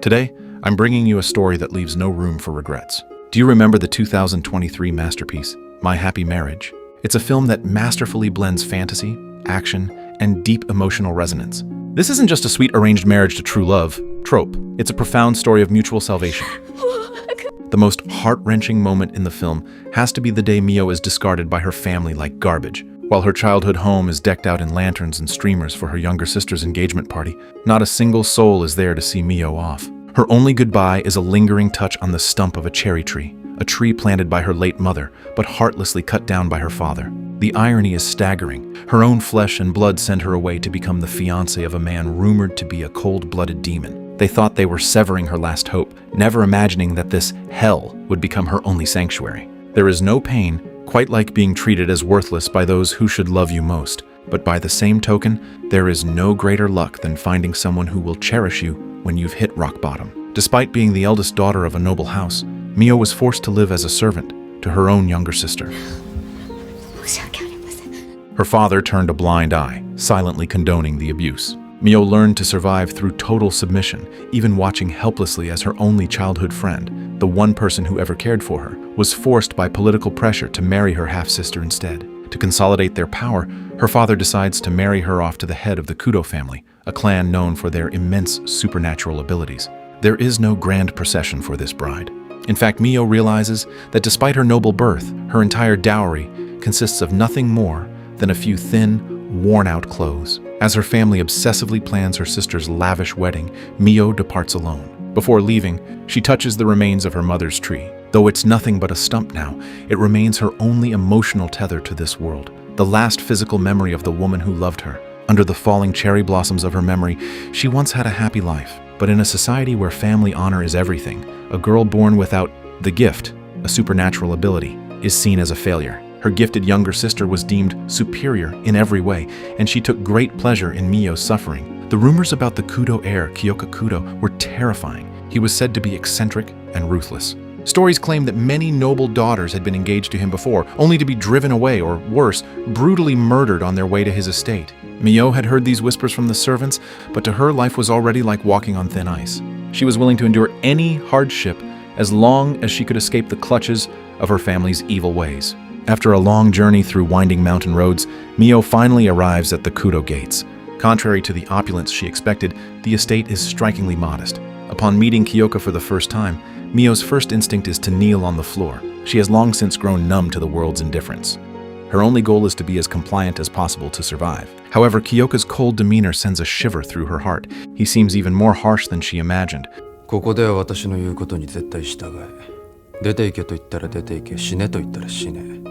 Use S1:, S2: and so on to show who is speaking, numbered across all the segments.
S1: Today, I'm bringing you a story that leaves no room for regrets. Do you remember the 2023 masterpiece, My Happy Marriage? It's a film that masterfully blends fantasy, action, and deep emotional resonance. This isn't just a sweet arranged marriage to true love trope. It's a profound story of mutual salvation. The most heart-wrenching moment in the film has to be the day Mio is discarded by her family like garbage. While her childhood home is decked out in lanterns and streamers for her younger sister's engagement party, not a single soul is there to see Mio off. Her only goodbye is a lingering touch on the stump of a cherry tree, a tree planted by her late mother, but heartlessly cut down by her father. The irony is staggering. Her own flesh and blood send her away to become the fiancé of a man rumored to be a cold-blooded demon. They thought they were severing her last hope, never imagining that this hell would become her only sanctuary. There is no pain quite like being treated as worthless by those who should love you most. But by the same token, there is no greater luck than finding someone who will cherish you when you've hit rock bottom. Despite being the eldest daughter of a noble house, Mio was forced to live as a servant to her own younger sister. Her father turned a blind eye, silently condoning the abuse. Mio learned to survive through total submission, even watching helplessly as her only childhood friend, the one person who ever cared for her, was forced by political pressure to marry her half-sister instead. To consolidate their power, her father decides to marry her off to the head of the Kudo family, a clan known for their immense supernatural abilities. There is no grand procession for this bride. In fact, Mio realizes that despite her noble birth, her entire dowry consists of nothing more than a few thin, worn-out clothes. As her family obsessively plans her sister's lavish wedding, Mio departs alone. Before leaving, she touches the remains of her mother's tree. Though it's nothing but a stump now, it remains her only emotional tether to this world, the last physical memory of the woman who loved her. Under the falling cherry blossoms of her memory, she once had a happy life. But in a society where family honor is everything, a girl born without the gift, a supernatural ability, is seen as a failure. Her gifted younger sister was deemed superior in every way, and she took great pleasure in Mio's suffering. The rumors about the Kudo heir, Kyoka Kudo, were terrifying. He was said to be eccentric and ruthless. Stories claim that many noble daughters had been engaged to him before, only to be driven away or, worse, brutally murdered on their way to his estate. Mio had heard these whispers from the servants, but to her life was already like walking on thin ice. She was willing to endure any hardship as long as she could escape the clutches of her family's evil ways. After a long journey through winding mountain roads, Mio finally arrives at the Kudo gates. Contrary to the opulence she expected, the estate is strikingly modest. Upon meeting Kyoka for the first time, Mio's first instinct is to kneel on the floor. She has long since grown numb to the world's indifference. Her only goal is to be as compliant as possible to survive. However, Kyoka's cold demeanor sends a shiver through her heart. He seems even more harsh than she imagined.
S2: ここでは私の言うことに絶対従え。出て行けと言ったら出て行け、死ねと言ったら死ね。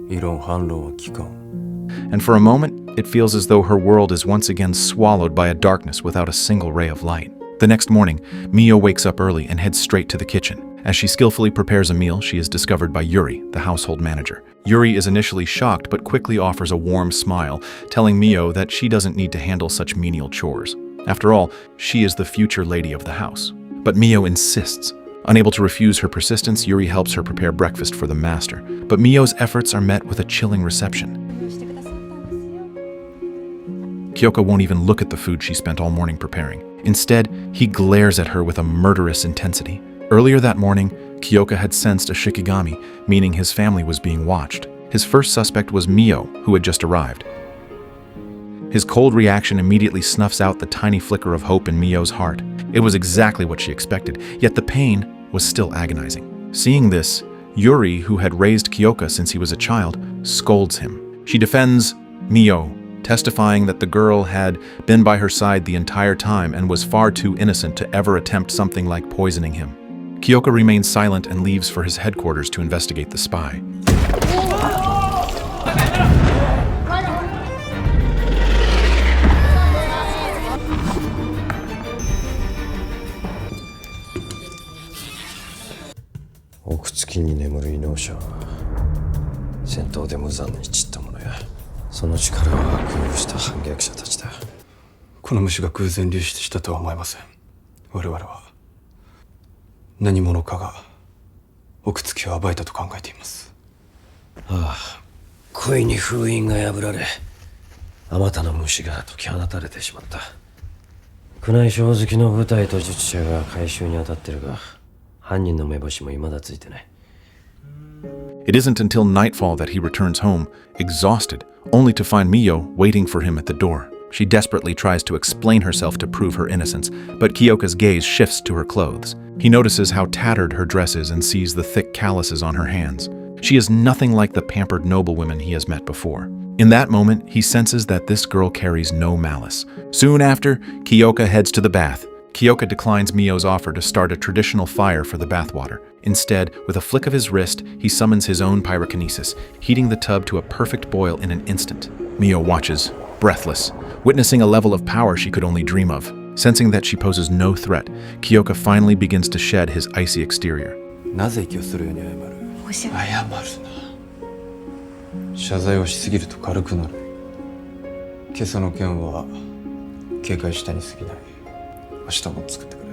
S2: 異論反論は聞かん。
S1: And for a moment, it feels as though her world is once again swallowed by a darkness without a single ray of light. The next morning, Mio wakes up early and heads straight to the kitchen. As she skillfully prepares a meal, she is discovered by Yuri, the household manager. Yuri is initially shocked but quickly offers a warm smile, telling Mio that she doesn't need to handle such menial chores. After all, she is the future lady of the house. But Mio insists. Unable to refuse her persistence, Yuri helps her prepare breakfast for the master. But Mio's efforts are met with a chilling reception. Kyoka won't even look at the food she spent all morning preparing. Instead, he glares at her with a murderous intensity. Earlier that morning, Kyoka had sensed a shikigami, meaning his family was being watched. His first suspect was Mio, who had just arrived. His cold reaction immediately snuffs out the tiny flicker of hope in Mio's heart. It was exactly what she expected, yet the pain was still agonizing. Seeing this, Yuri, who had raised Kyoka since he was a child, scolds him. She defends Mio, testifying that the girl had been by her side the entire time and was far too innocent to ever attempt something like poisoning him. Kyoka remains silent and leaves for his headquarters to investigate the spy.
S2: Okutsukiに眠る異能者は戦闘で無残に散ったものや。その力を悪用した反逆者たちだ。この虫が偶然流出したとは思えません。我々は何者かが奥月を暴いたと考えています。ああ、恋に封印が破られ、あまたの虫が解き放たれてしまった。宮内正直の部隊と術者が回収に当たってるが、犯人の目星も未だついてない。
S1: It isn't until nightfall that he returns home, exhausted, only to find Mio waiting for him at the door. She desperately tries to explain herself to prove her innocence, but Kyoka's gaze shifts to her clothes. He notices how tattered her dress is and sees the thick calluses on her hands. She is nothing like the pampered noblewomen he has met before. In that moment, he senses that this girl carries no malice. Soon after, Kyoka heads to the bath. Kyoka declines Mio's offer to start a traditional fire for the bathwater. Instead, with a flick of his wrist, he summons his own pyrokinesis, heating the tub to a perfect boil in an instant. Mio watches, breathless, witnessing a level of power she could only dream of. Sensing that she poses no threat, Kyoka finally begins to shed his icy exterior.
S2: なぜ息をするように謝る？謝るな。謝罪をしすぎると軽くなる。今朝の件は警戒したに過ぎない。明日も作ってくれ。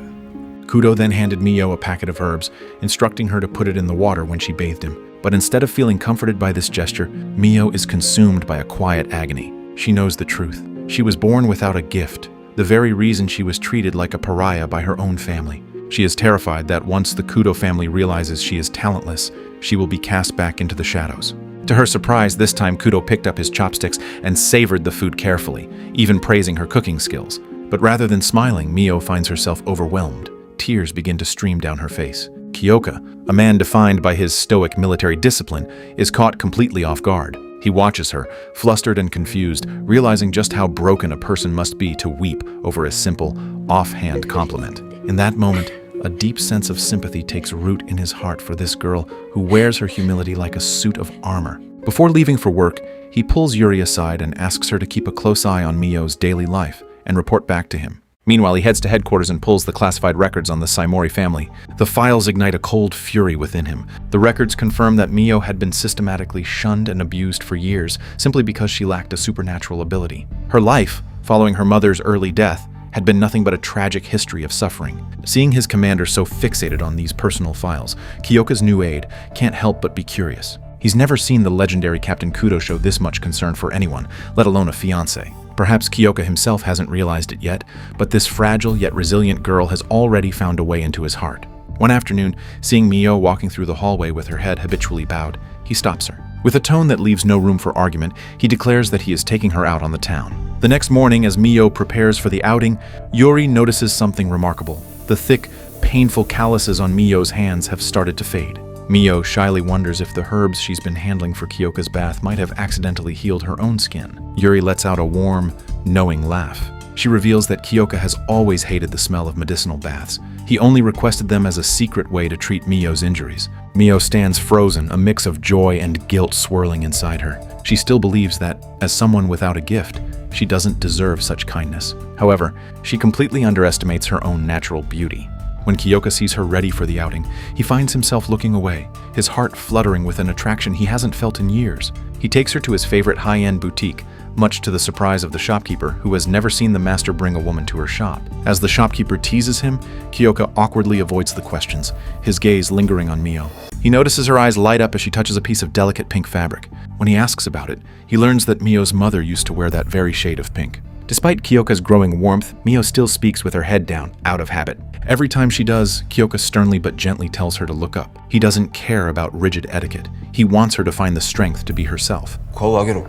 S1: Kudo then handed Mio a packet of herbs, instructing her to put it in the water when she bathed him. But instead of feeling comforted by this gesture, Mio is consumed by a quiet agony. She knows the truth. She was born without a gift, the very reason she was treated like a pariah by her own family. She is terrified that once the Kudo family realizes she is talentless, she will be cast back into the shadows. To her surprise, this time Kudo picked up his chopsticks and savored the food carefully, even praising her cooking skills. But rather than smiling, Mio finds herself overwhelmed. Tears begin to stream down her face. Kyoka, a man defined by his stoic military discipline, is caught completely off guard. He watches her, flustered and confused, realizing just how broken a person must be to weep over a simple, offhand compliment. In that moment, a deep sense of sympathy takes root in his heart for this girl who wears her humility like a suit of armor. Before leaving for work, he pulls Yuri aside and asks her to keep a close eye on Mio's daily life and report back to him. Meanwhile, he heads to headquarters and pulls the classified records on the Saimori family. The files ignite a cold fury within him. The records confirm that Mio had been systematically shunned and abused for years simply because she lacked a supernatural ability. Her life, following her mother's early death, had been nothing but a tragic history of suffering. Seeing his commander so fixated on these personal files, Kyoka's new aide can't help but be curious. He's never seen the legendary Captain Kudo show this much concern for anyone, let alone a fiancé. Perhaps Kyoka himself hasn't realized it yet, but this fragile yet resilient girl has already found a way into his heart. One afternoon, seeing Mio walking through the hallway with her head habitually bowed, he stops her. With a tone that leaves no room for argument, he declares that he is taking her out on the town. The next morning, as Mio prepares for the outing, Yuri notices something remarkable. The thick, painful calluses on Mio's hands have started to fade. Mio shyly wonders if the herbs she's been handling for Kyoka's bath might have accidentally healed her own skin. Yuri lets out a warm, knowing laugh. She reveals that Kyoka has always hated the smell of medicinal baths. He only requested them as a secret way to treat Mio's injuries. Mio stands frozen, a mix of joy and guilt swirling inside her. She still believes that, as someone without a gift, she doesn't deserve such kindness. However, she completely underestimates her own natural beauty. When Kyoka sees her ready for the outing, he finds himself looking away, his heart fluttering with an attraction he hasn't felt in years. He takes her to his favorite high-end boutique, much to the surprise of the shopkeeper, who has never seen the master bring a woman to her shop. As the shopkeeper teases him, Kyoka awkwardly avoids the questions, his gaze lingering on Mio. He notices her eyes light up as she touches a piece of delicate pink fabric. When he asks about it, he learns that Mio's mother used to wear that very shade of pink. Despite Kyoka's growing warmth, Mio still speaks with her head down, out of habit. Every time she does, Kyoka sternly but gently tells her to look up. He doesn't care about rigid etiquette. He wants her to find the strength to be herself.
S2: 顔を上げろ。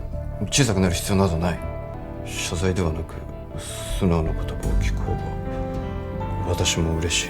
S2: 小さくなる必要などない。謝罪ではなく、素直な言葉を聞く方が私も嬉しい。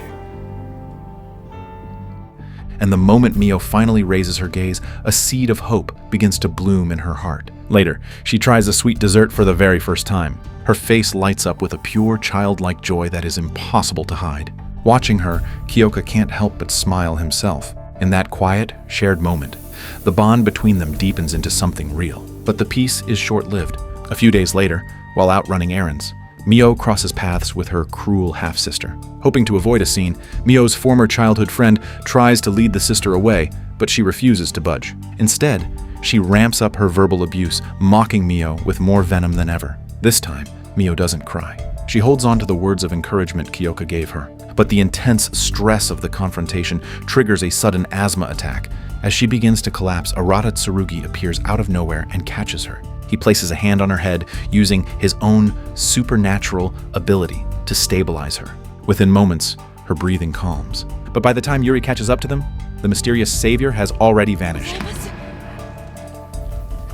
S1: And the moment Mio finally raises her gaze, a seed of hope begins to bloom in her heart. Later, she tries a sweet dessert for the very first time. Her face lights up with a pure childlike joy that is impossible to hide. Watching her, Kyoka can't help but smile himself. In that quiet, shared moment, the bond between them deepens into something real. But the peace is short-lived. A few days later, while out running errands, Mio crosses paths with her cruel half-sister. Hoping to avoid a scene, Mio's former childhood friend tries to lead the sister away, but she refuses to budge. Instead, she ramps up her verbal abuse, mocking Mio with more venom than ever. This time, Mio doesn't cry. She holds on to the words of encouragement Kyoka gave her. But the intense stress of the confrontation triggers a sudden asthma attack. As she begins to collapse, Arata Tsurugi appears out of nowhere and catches her. He places a hand on her head, using his own supernatural ability. to stabilize her. Within moments, her breathing calms. But by the time Yuri catches up to them, the mysterious savior has already vanished.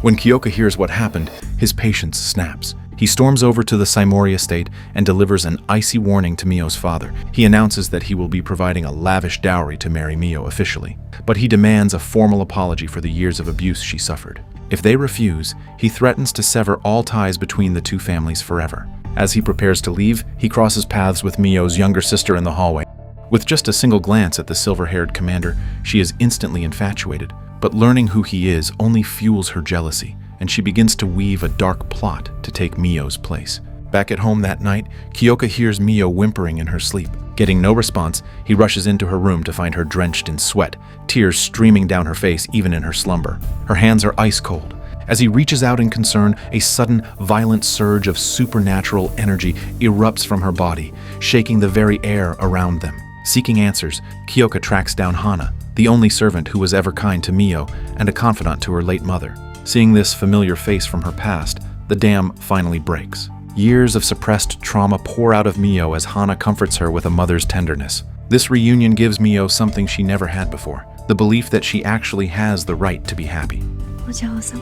S1: When Kyoka hears what happened, his patience snaps. He storms over to the Saimori estate and delivers an icy warning to Mio's father. He announces that he will be providing a lavish dowry to marry Mio officially, but he demands a formal apology for the years of abuse she suffered. If they refuse, he threatens to sever all ties between the two families forever. As he prepares to leave, he crosses paths with Mio's younger sister in the hallway. With just a single glance at the silver-haired commander, she is instantly infatuated, but learning who he is only fuels her jealousy, and she begins to weave a dark plot to take Mio's place. Back at home that night, Kyoka hears Mio whimpering in her sleep. Getting no response, he rushes into her room to find her drenched in sweat, tears streaming down her face even in her slumber. Her hands are ice cold. As he reaches out in concern, a sudden, violent surge of supernatural energy erupts from her body, shaking the very air around them. Seeking answers, Kyoka tracks down Hana, the only servant who was ever kind to Mio and a confidant to her late mother. Seeing this familiar face from her past, the dam finally breaks. Years of suppressed trauma pour out of Mio as Hana comforts her with a mother's tenderness. This reunion gives Mio something she never had before, the belief that she actually has the right to be happy.
S3: お嬢様。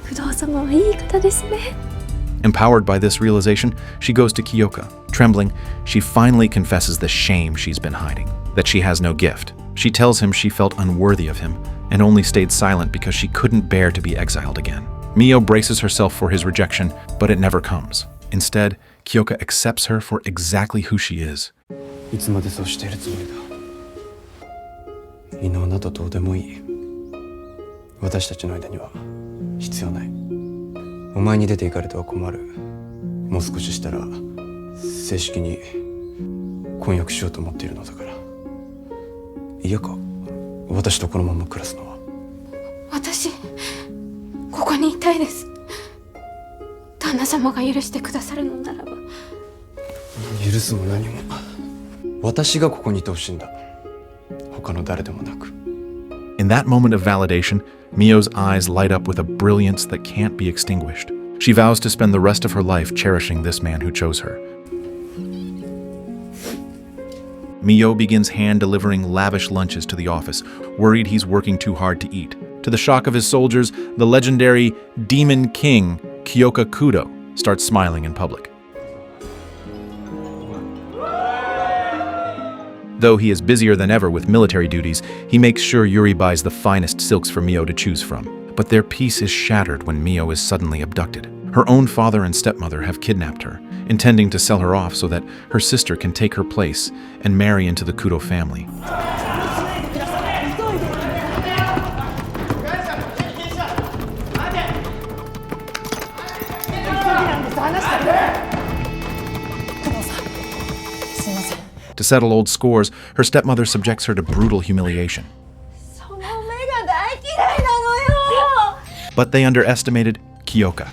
S3: 不動様はいい方ですね。
S1: Empowered by this realization, she goes to Kyoka. Trembling, she finally confesses the shame she's been hiding, that she has no gift. She tells him she felt unworthy of him and only stayed silent because she couldn't bear to be exiled again. Mio braces herself for his rejection, but it never comes. Instead, Kyoka accepts her for exactly who she is.
S2: いつまでそうしているつもりだ。異能などどうでもいい。私たちの間には必要ない。お前に出て行かれては困る。もう少ししたら正式に婚約しようと思っているのだから。嫌か、私とこのまま暮らすのは。
S3: 私、ここにいたいです。旦那様が許してくださるのならば。
S2: 許すも何も。私がここにいてほしいんだ。他の誰でもなく。
S1: In that moment of validation, Mio's eyes light up with a brilliance that can't be extinguished. She vows to spend the rest of her life cherishing this man who chose her. Mio begins hand-delivering lavish lunches to the office, worried he's working too hard to eat. To the shock of his soldiers, the legendary Demon King, Kyoka Kudo, starts smiling in public. Though he is busier than ever with military duties, he makes sure Yuri buys the finest silks for Mio to choose from. But their peace is shattered when Mio is suddenly abducted. Her own father and stepmother have kidnapped her, intending to sell her off so that her sister can take her place and marry into the Kudo family. To settle old scores, her stepmother subjects her to brutal humiliation. But they underestimated Kyoka.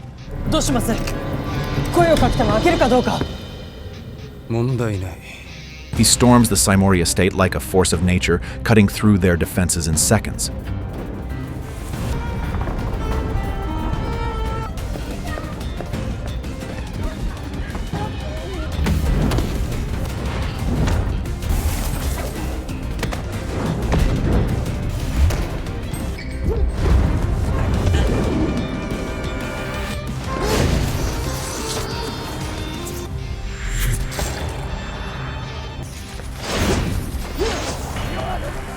S4: どうします？声をかけても開けるかどうか。
S2: 問題ない。
S1: He storms the Saimori estate like a force of nature, cutting through their defenses in seconds.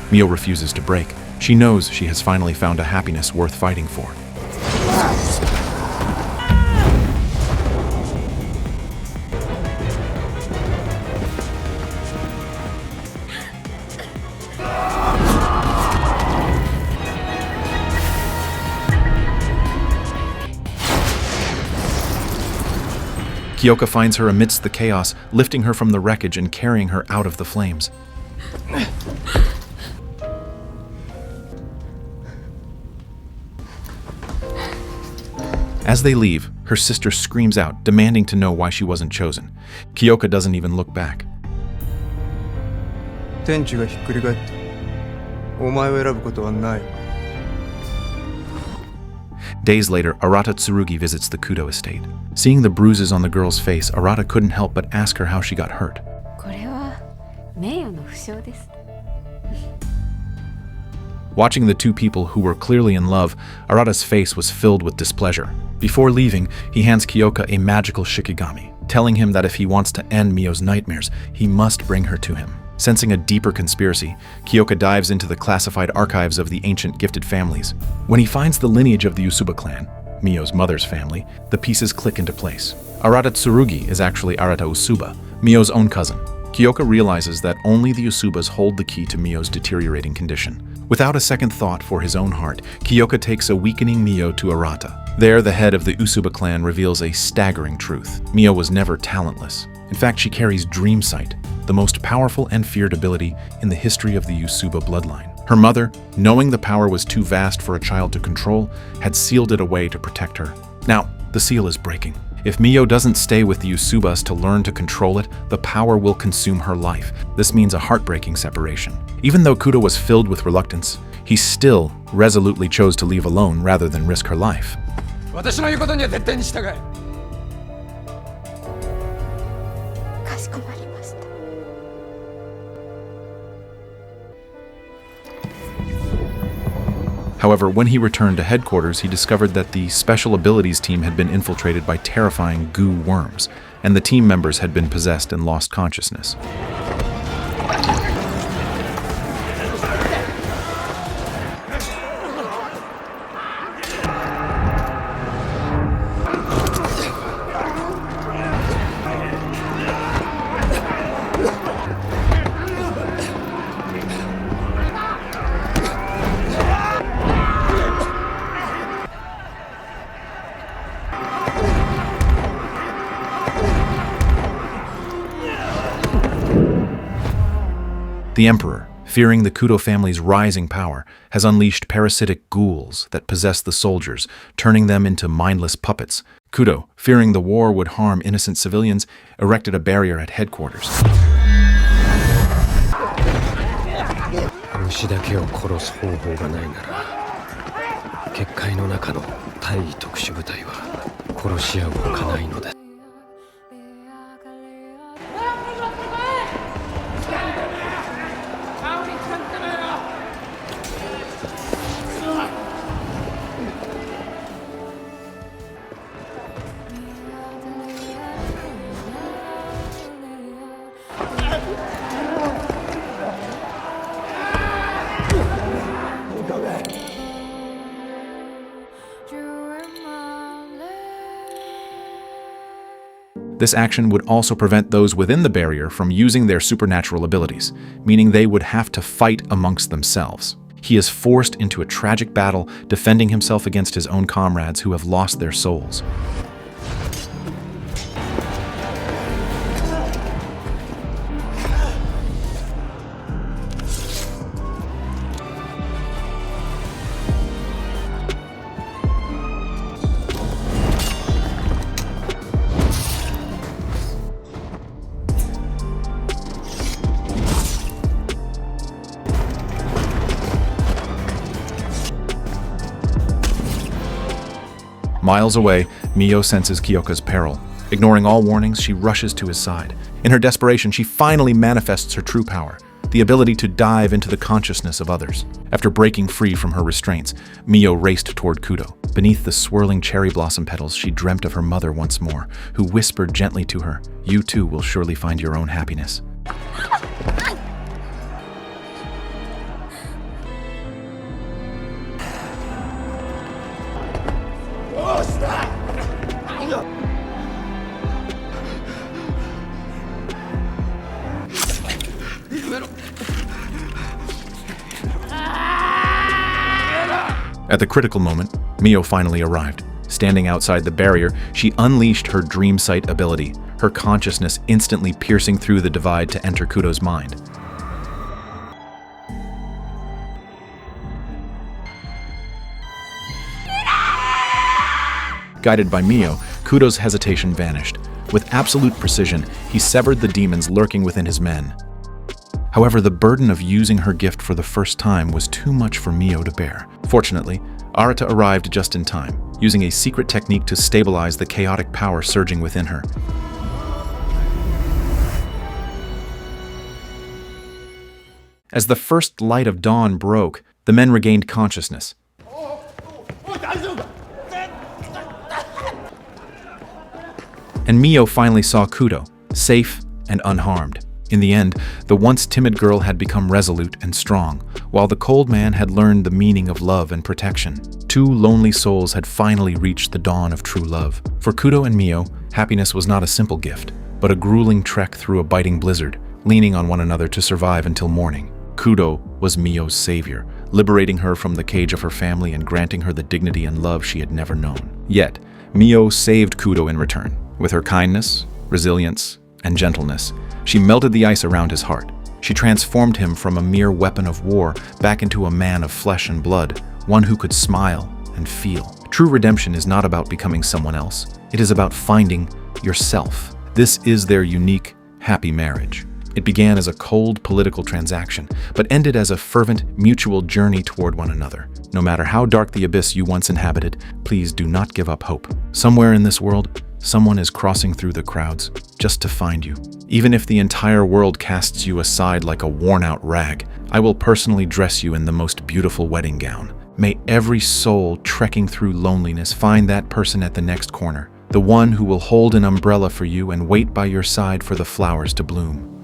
S1: Mio refuses to break. She knows she has finally found a happiness worth fighting for. Kyoka finds her amidst the chaos, lifting her from the wreckage and carrying her out of the flames. As they leave, her sister screams out, demanding to know why she wasn't chosen. Kyoka doesn't even look back.
S2: 天地がひっくり返ってお前を選ぶことはない。
S1: Days later, Arata Tsurugi visits the Kudo estate. Seeing the bruises on the girl's face, Arata couldn't help but ask her how she got hurt.
S3: これは名誉の負傷です。
S1: Watching the two people who were clearly in love, Arata's face was filled with displeasure. Before leaving, he hands Kyoka a magical shikigami, telling him that if he wants to end Mio's nightmares, he must bring her to him. Sensing a deeper conspiracy, Kyoka dives into the classified archives of the ancient gifted families. When he finds the lineage of the Usuba clan, Mio's mother's family, the pieces click into place. Arata Tsurugi is actually Arata Usuba, Mio's own cousin. Kyoka realizes that only the Usubas hold the key to Mio's deteriorating condition. Without a second thought for his own heart, Kyoka takes a weakening Mio to Arata. There, the head of the Usuba clan reveals a staggering truth. Mio was never talentless. In fact, she carries dream sight, the most powerful and feared ability in the history of the Usuba bloodline. Her mother, knowing the power was too vast for a child to control, had sealed it away to protect her. Now, the seal is breaking. If Mio doesn't stay with the Usubas to learn to control it, the power will consume her life. This means a heartbreaking separation. Even though Kudo was filled with reluctance, he still resolutely chose to leave alone rather than risk her life.
S2: 私の言うことには絶対に従え。
S3: かしこまりました。
S1: However, when he returned to headquarters, he discovered that the Special Abilities team had been infiltrated by terrifying goo worms, and the team members had been possessed and lost consciousness. The Emperor, fearing the Kudo family's rising power, has unleashed parasitic ghouls that possess the soldiers, turning them into mindless puppets. Kudo, fearing the war would harm innocent civilians, erected a barrier at headquarters.
S2: 虫だけを殺す方法がないなら、結界の中の対異特殊部隊は殺し合うほかないのです。
S1: This action would also prevent those within the barrier from using their supernatural abilities, meaning they would have to fight amongst themselves. He is forced into a tragic battle, defending himself against his own comrades who have lost their souls. Miles away, Mio senses Kyoka's peril. Ignoring all warnings, she rushes to his side. In her desperation, she finally manifests her true power, the ability to dive into the consciousness of others. After breaking free from her restraints, Mio raced toward Kudo. Beneath the swirling cherry blossom petals, she dreamt of her mother once more, who whispered gently to her, "You too will surely find your own happiness." At the critical moment, Mio finally arrived. Standing outside the barrier, she unleashed her dream sight ability, her consciousness instantly piercing through the divide to enter Kudo's mind. Guided by Mio, Kudo's hesitation vanished. With absolute precision, he severed the demons lurking within his men. However, the burden of using her gift for the first time was too much for Mio to bear. Fortunately, Arata arrived just in time, using a secret technique to stabilize the chaotic power surging within her. As the first light of dawn broke, the men regained consciousness. And Mio finally saw Kudo, safe and unharmed. In the end, the once timid girl had become resolute and strong, while the cold man had learned the meaning of love and protection. Two lonely souls had finally reached the dawn of true love. For Kudo and Mio, happiness was not a simple gift, but a grueling trek through a biting blizzard, leaning on one another to survive until morning. Kudo was Mio's savior, liberating her from the cage of her family and granting her the dignity and love she had never known. Yet, Mio saved Kudo in return. With her kindness, resilience, and gentleness, she melted the ice around his heart. She transformed him from a mere weapon of war back into a man of flesh and blood, one who could smile and feel. True redemption is not about becoming someone else. It is about finding yourself. This is their unique, happy marriage. It began as a cold political transaction, but ended as a fervent, mutual journey toward one another. No matter how dark the abyss you once inhabited, please do not give up hope. Somewhere in this world, someone is crossing through the crowds just to find you. Even if the entire world casts you aside like a worn-out rag, I will personally dress you in the most beautiful wedding gown. May every soul trekking through loneliness find that person at the next corner, the one who will hold an umbrella for you and wait by your side for the flowers to bloom.